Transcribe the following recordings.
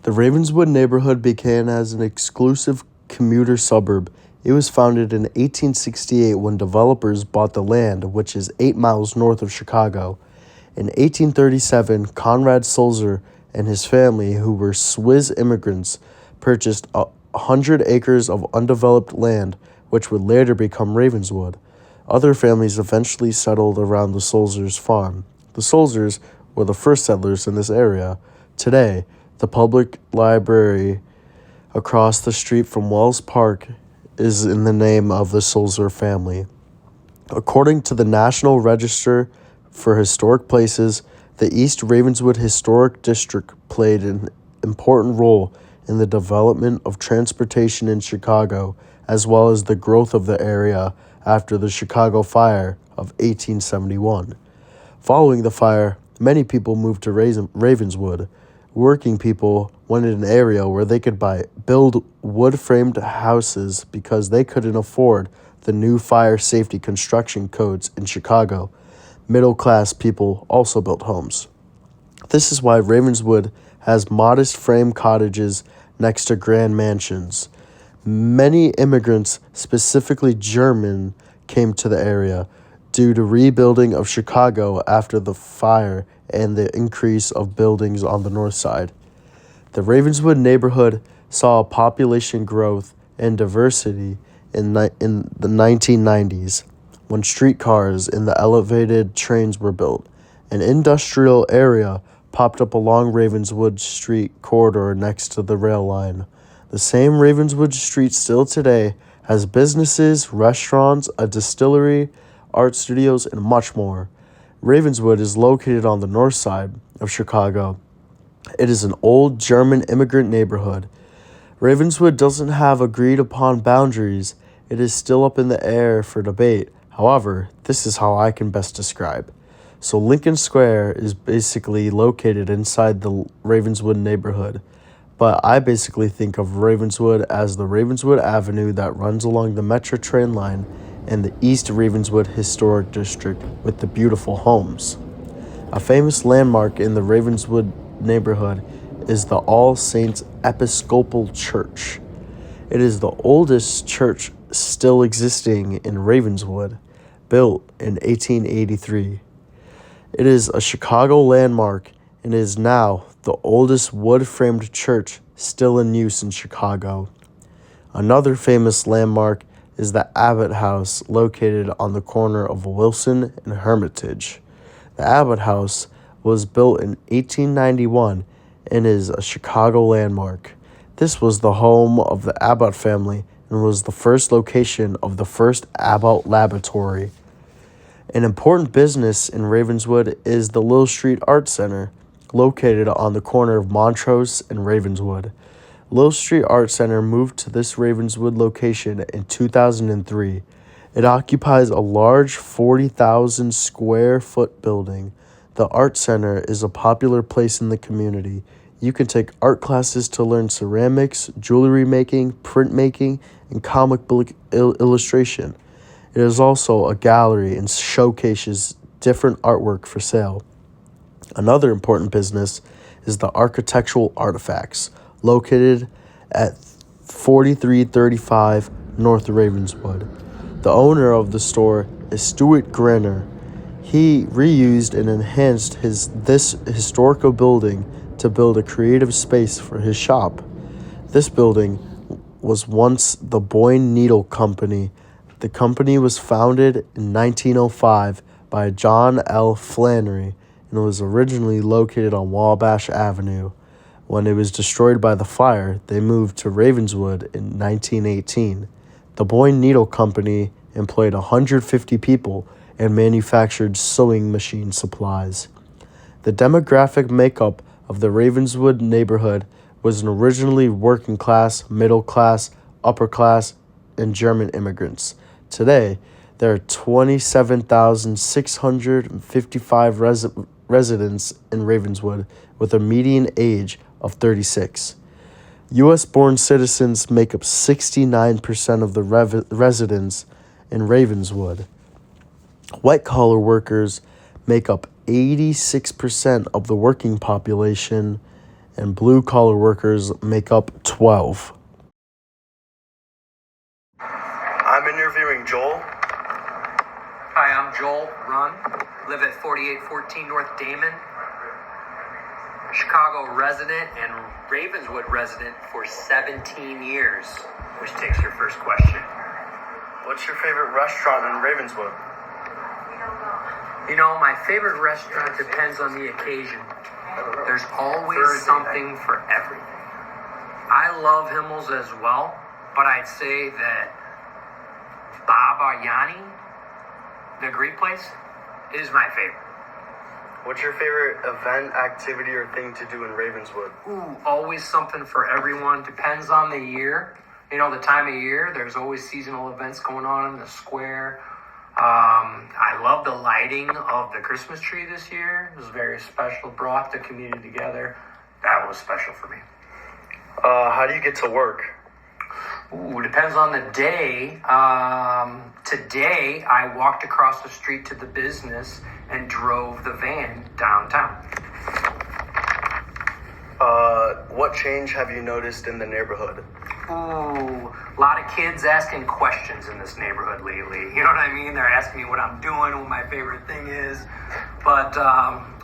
The Ravenswood neighborhood began as an exclusive commuter suburb. It was founded in 1868 when developers bought the land, which is 8 miles north of Chicago. In 1837, Conrad Sulzer and his family, who were Swiss immigrants, purchased 100 acres of undeveloped land, which would later become Ravenswood. Other families eventually settled around the Sulzers' farm. The Sulzers were the first settlers in this area. Today, the public library across the street from Wells Park is in the name of the Sulzer family. According to the National Register for Historic Places, the East Ravenswood Historic District played an important role in the development of transportation in Chicago, as well as the growth of the area after the Chicago Fire of 1871. Following the fire, many people moved to Ravenswood. Working people wanted an area where they could build wood-framed houses because they couldn't afford the new fire safety construction codes in Chicago. Middle-class people also built homes. This is why Ravenswood has modest frame cottages next to grand mansions. Many immigrants, specifically German, came to the area due to rebuilding of Chicago after the fire and the increase of buildings on the north side. The Ravenswood neighborhood saw a population growth and diversity in the 1990s when streetcars and the elevated trains were built. An industrial area popped up along Ravenswood Street corridor next to the rail line. The same Ravenswood Street still today has businesses, restaurants, a distillery, art studios, and much more. Ravenswood is located on the north side of Chicago. It is an old German immigrant neighborhood. Ravenswood doesn't have agreed upon boundaries. It is still up in the air for debate. However, this is how I can best describe. So Lincoln Square is basically located inside the Ravenswood neighborhood. But I basically think of Ravenswood as the Ravenswood Avenue that runs along the Metro train line and the East Ravenswood Historic District with the beautiful homes. A famous landmark in the Ravenswood neighborhood is the All Saints Episcopal Church. It is the oldest church still existing in Ravenswood, built in 1883. It is a Chicago landmark and is now the oldest wood-framed church still in use in Chicago. Another famous landmark is the Abbott House, located on the corner of Wilson and Hermitage. The Abbott House was built in 1891 and is a Chicago landmark. This was the home of the Abbott family and was the first location of the first Abbott laboratory. An important business in Ravenswood is the Little Street Art Center, located on the corner of Montrose and Ravenswood. Little Street Art Center moved to this Ravenswood location in 2003. It occupies a large 40,000 square foot building. The Art Center is a popular place in the community. You can take art classes to learn ceramics, jewelry making, printmaking, and comic book illustration. It is also a gallery and showcases different artwork for sale. Another important business is the Architectural Artifacts, located at 4335 North Ravenswood. The owner of the store is Stuart Grenner. He reused and enhanced this historical building to build a creative space for his shop. This building was once the Boyne Needle Company. The company was founded in 1905 by John L. Flannery and was originally located on Wabash Avenue. When it was destroyed by the fire, they moved to Ravenswood in 1918. The Boyne Needle Company employed 150 people and manufactured sewing machine supplies. The demographic makeup of the Ravenswood neighborhood was originally working class, middle class, upper class, and German immigrants. Today, there are 27,655 residents in Ravenswood with a median age of 36. U.S.-born citizens make up 69% of the residents in Ravenswood. White-collar workers make up 86% of the working population and blue-collar workers make up 12. I'm interviewing Joel. Hi, I'm Joel Runn. Live at 4814 North Damon. Chicago resident and Ravenswood resident for 17 years. Which takes your first question. What's your favorite restaurant in Ravenswood? You know, my favorite restaurant depends on the occasion. There's always something for everything. I love Himmel's as well, but I'd say that Baba Yani, the Greek place, is my favorite. What's your favorite event, activity, or thing to do in Ravenswood? Ooh, always something for everyone. Depends on the year. You know, the time of year, there's always seasonal events going on in the square. I love the lighting of the Christmas tree this year. It was very special, brought the community together. That was special for me. How do you get to work? Ooh, depends on the day. Today, I walked across the street to the business and drove the van downtown. What change have you noticed in the neighborhood? Ooh, a lot of kids asking questions in this neighborhood lately. You know what I mean? They're asking me what I'm doing, what my favorite thing is. But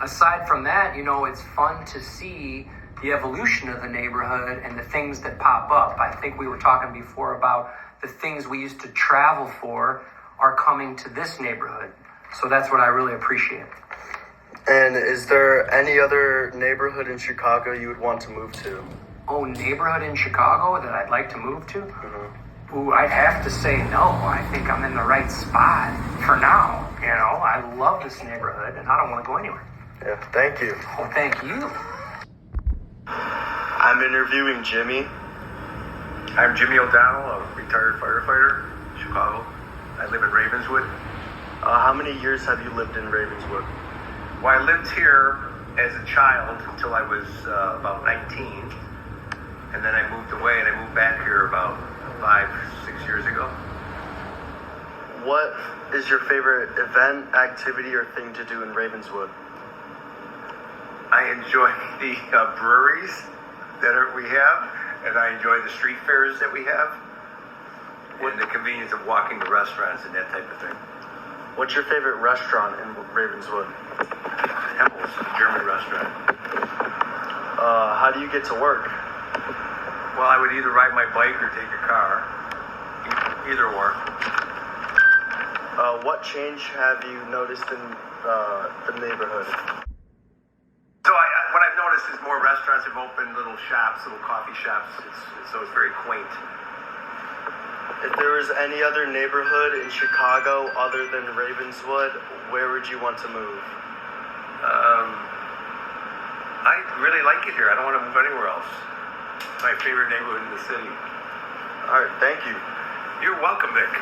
aside from that, you know, it's fun to see the evolution of the neighborhood and the things that pop up. I think we were talking before about the things we used to travel for are coming to this neighborhood. So that's what I really appreciate. And is there any other neighborhood in Chicago you would want to move to? Oh, neighborhood in Chicago that I'd like to move to? Mm-hmm. Ooh, I'd have to say no. I think I'm in the right spot for now. You know, I love this neighborhood and I don't want to go anywhere. Yeah, thank you. Oh, thank you. I'm interviewing Jimmy. I'm Jimmy O'Donnell, a retired firefighter, Chicago. I live in Ravenswood. How many years have you lived in Ravenswood? Well, I lived here as a child until I was about 19. And then I moved away and I moved back here about 5-6 years ago. What is your favorite event, activity, or thing to do in Ravenswood? I enjoy the breweries that we have, and I enjoy the street fairs that we have, and the convenience of walking to restaurants and that type of thing. What's your favorite restaurant in Ravenswood? Himmel's, a German restaurant. How do you get to work? Well, I would either ride my bike or take a car. Either or. What change have you noticed in the neighborhood? So what I've noticed is more restaurants have opened, little shops, little coffee shops. So it's very quaint. If there was any other neighborhood in Chicago other than Ravenswood, where would you want to move? I really like it here. I don't want to move anywhere else. It's my favorite neighborhood in the city. All right, thank you. You're welcome, Nick.